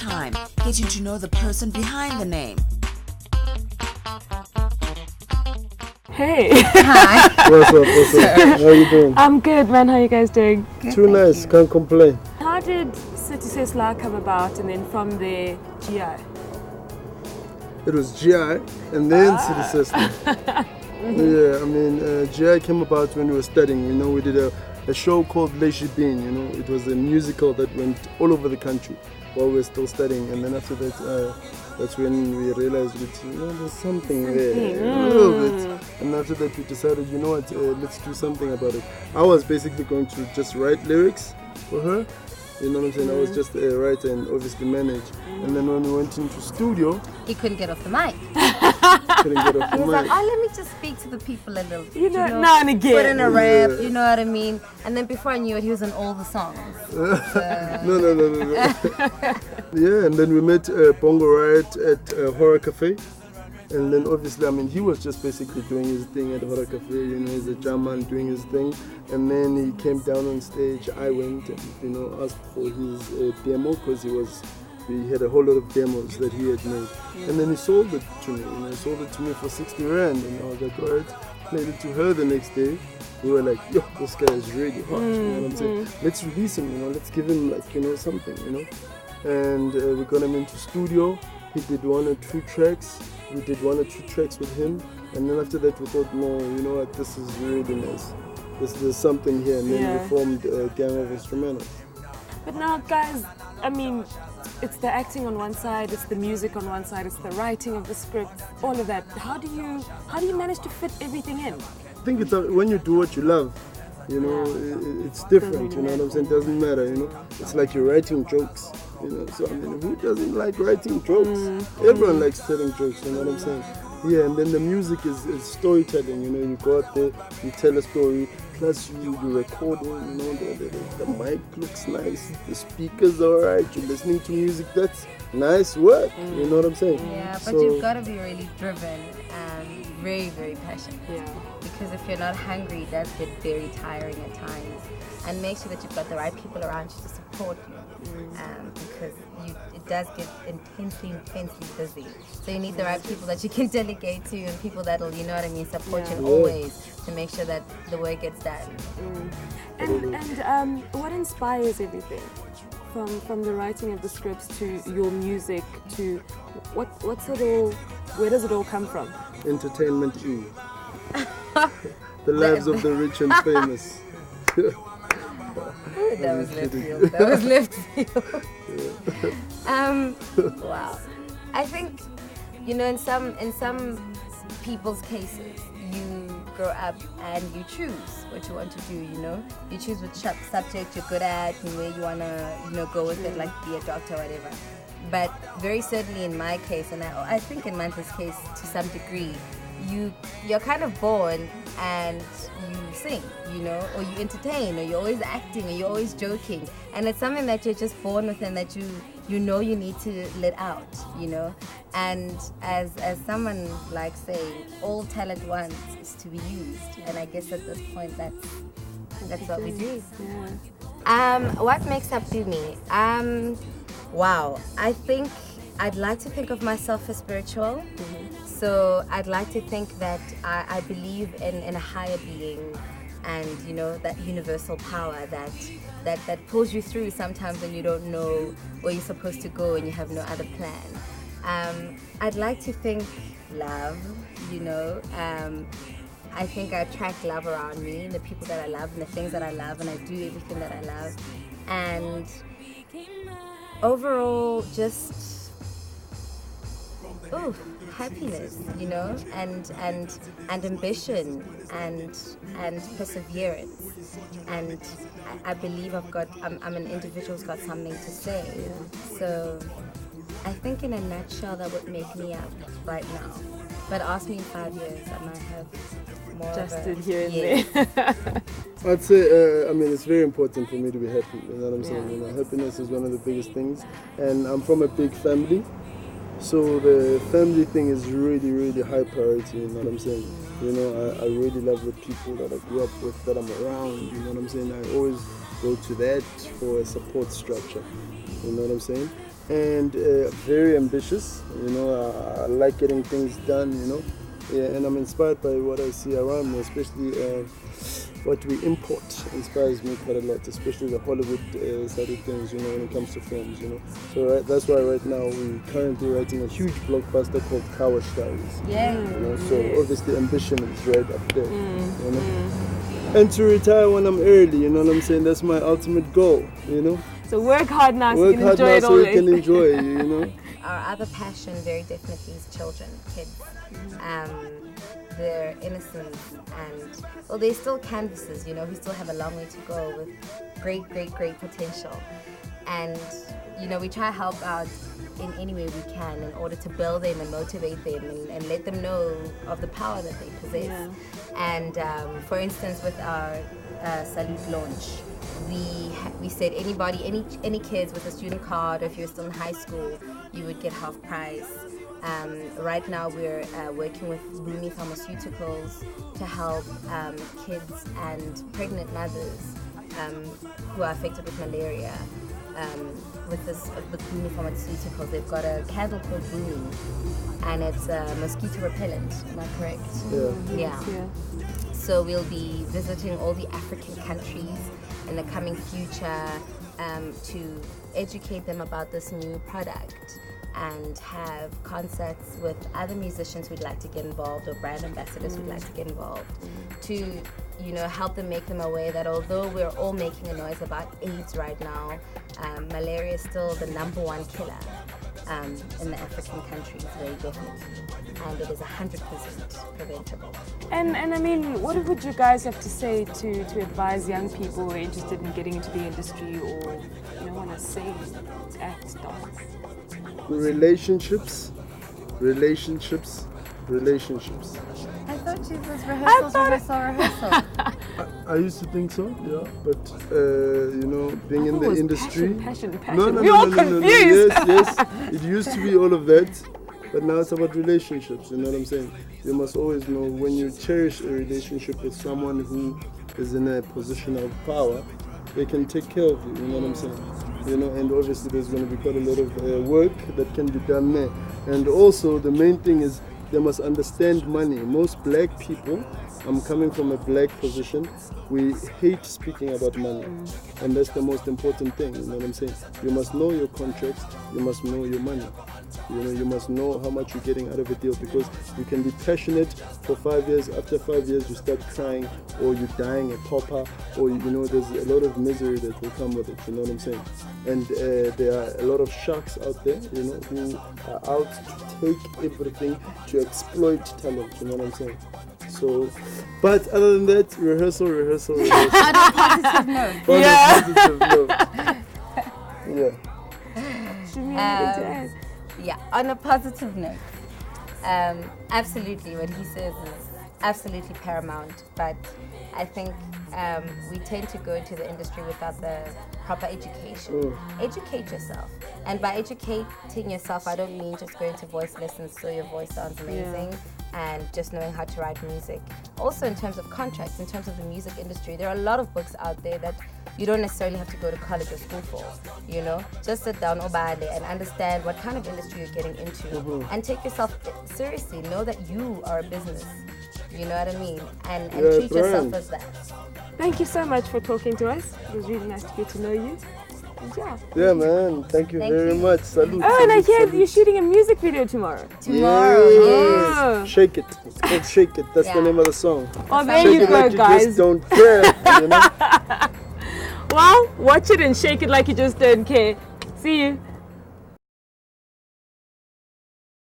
time, getting to know the person behind the name. Hey. Hi. What's up? How are you doing? I'm good, man. How are you guys doing? Good, too nice. Can't complain. How did City Sesla come about, and then from there, GI? It was GI and then City Sesla. Yeah, I mean, GI came about when we were studying. You know, we did a show called Lazy Bean. You know, it was a musical that went all over the country while we were still studying. And then after that, that's when we realized that, you know, there's something there, a little bit. And after that, we decided, you know what, let's do something about it. I was basically going to just write lyrics for her. You know what I'm saying? I was just a writer and obviously manage. And then when we went into studio, he couldn't get off the mic. Couldn't get off the mic. He was like, oh, let me just speak to the people a little bit. You know, now and again. Put in a rap, you know what I mean? And then before I knew it, he was in all the songs. No. Yeah, and then we met Bongo Riot at Horror Cafe. And then obviously, I mean, he was just basically doing his thing at Horror Cafe, you know, he's a jam man doing his thing. And then he came down on stage, I went and, you know, asked for his demo because he had a whole lot of demos that he had made. And then he sold it to me, you know, he sold it to me for 60 Rand. And I was like, all right, played it to her the next day. We were like, yo, this guy is really hot, you know what I'm saying? Let's release him, you know, let's give him like, you know, something, you know. And we got him into studio. He did 1 or 2 tracks. We did 1 or 2 tracks with him, and then after that we thought, no, you know what, this is really nice. There's something here, and then we formed a gang of instrumentals. But now, guys, I mean, it's the acting on one side, it's the music on one side, it's the writing of the script, all of that. How do you manage to fit everything in? I think it's when you do what you love, you know, it's different. You know what I'm saying? It doesn't matter, you know. It's like you're writing jokes. You know, so I mean, who doesn't like writing jokes? Everyone likes telling jokes, you know what I'm saying? Yeah, and then the music is storytelling, you know, you go out there, you tell a story, plus you're recording, you know, the mic looks nice, the speakers are alright, you're listening to music, that's nice work, you know what I'm saying? Yeah, but you've got to be really driven and very, very passionate. Yeah. Because if you're not hungry, it does get very tiring at times. And make sure that you've got the right people around you to support you. Because it does get intensely busy. So you need the right people that you can delegate to and people that'll, you know what I mean, support you always to make sure that the work gets done. And what inspires everything? From the writing of the scripts to your music to where does it all come from? Entertainment E. The lives of the rich and famous. That was left field. Wow. I think, you know, in some people's cases, you grow up and you choose what you want to do, you know. You choose which subject you're good at and where you want to, you know, go with it, like be a doctor or whatever. But very certainly in my case, and I think in Mandla's case to some degree, you're kind of born and you sing, you know, or you entertain, or you're always acting, or you're always joking, and it's something that you're just born with and that you know you need to let out, you know. And as someone likes saying, all talent wants is to be used, and I guess at this point that's what we do. What makes up Tumi? Wow, I think I'd like to think of myself as spiritual. So I'd like to think that I believe in a higher being, and you know, that universal power that pulls you through sometimes when you don't know where you're supposed to go and you have no other plan. I'd like to think love, you know. I think I attract love around me, and the people that I love and the things that I love, and I do everything that I love. And overall, just happiness, you know, and ambition and perseverance. And I believe I'm an individual who's got something to say. So I think in a nutshell that would make me up right now. But ask me in 5 years, I might have more just of a... here and there. I'd say, I mean, it's very important for me to be happy, you know what I'm saying? You know, happiness is one of the biggest things. And I'm from a big family, so the family thing is really, really high priority, you know what I'm saying? You know, I really love the people that I grew up with, that I'm around, you know what I'm saying? I always go to that for a support structure, you know what I'm saying? and very ambitious. You know, I like getting things done. You know, yeah, and I'm inspired by what I see around me, especially what we import inspires me quite a lot, especially the Hollywood side of things. You know, when it comes to films. You know, so that's why right now we're currently writing a huge blockbuster called Cower Diaries. Yeah. You know, so obviously ambition is right up there. You know. And to retire when I'm early, you know what I'm saying? That's my ultimate goal, you know? So work hard now so Work you can hard enjoy now it so all. you can enjoy it, you know? Our other passion, very definitely, is children, kids. Their innocence and, well, they're still canvases, you know, we still have a long way to go with great, great, great potential. And, you know, we try to help out in any way we can in order to build them and motivate them and let them know of the power that they possess. Yeah. And for instance, with our Salute launch, we said any kids with a student card, or if you're still in high school, you would get half price. Right now we're working with Tumi Pharmaceuticals to help kids and pregnant mothers who are affected with malaria. With Tumi Pharmaceuticals, they've got a candle called Tumi, and it's a mosquito repellent. Am I correct? Yeah. So we'll be visiting all the African countries in the coming future to educate them about this new product and have concerts with other musicians who'd like to get involved or brand ambassadors who'd like to get involved to, you know, help them, make them aware that although we're all making a noise about AIDS right now, malaria is still the #1 killer in the African countries, very definitely, and it is 100% preventable. And I mean, what would you guys have to say to advise young people who are interested in getting into the industry or, you know, want to sing, act, dance? Relationships. I thought she was rehearsal. I used to think so, yeah, but you know, being in the industry. Passion. No, We're all confused. Yes. It used to be all of that, but now it's about relationships. You know what I'm saying? You must always know when you cherish a relationship with someone who is in a position of power, they can take care of you. You know what I'm saying? You know, and obviously there's going to be quite a lot of work that can be done there. And also the main thing is they must understand money. Most black people, I'm coming from a black position, we hate speaking about money. And that's the most important thing, you know what I'm saying? You must know your contracts, you must know your money. You know, you must know how much you're getting out of a deal, because you can be passionate for 5 years. After 5 years, you start crying, or you're dying a pauper, or you know, there's a lot of misery that will come with it. You know what I'm saying? And there are a lot of sharks out there, you know, who are out to take everything, to exploit talent. You know what I'm saying? So, but other than that, rehearsal. On a positive note. On a positive note. Yeah. Yeah, on a positive note, absolutely what he says is absolutely paramount, but I think we tend to go into the industry without the proper education. Educate yourself, and by educating yourself, I don't mean just going to voice lessons so your voice sounds amazing and just knowing how to write music. Also in terms of contracts, in terms of the music industry, there are a lot of books out there that you don't necessarily have to go to college or school for, you know. Just sit down obale and understand what kind of industry you're getting into and take yourself seriously. Know that you are a business, you know what I mean? And treat yourself as that. Thank you so much for talking to us. It was really nice to get to know you. Yeah, man. Thank you very much. Salute. Oh, and I hear you're shooting a music video tomorrow. Yes. Shake It. It's called Shake It. That's the name of the song. Oh, there Shake you it go, like you guys. just don't care, you know? Well, watch it and shake it like you just don't care. See you.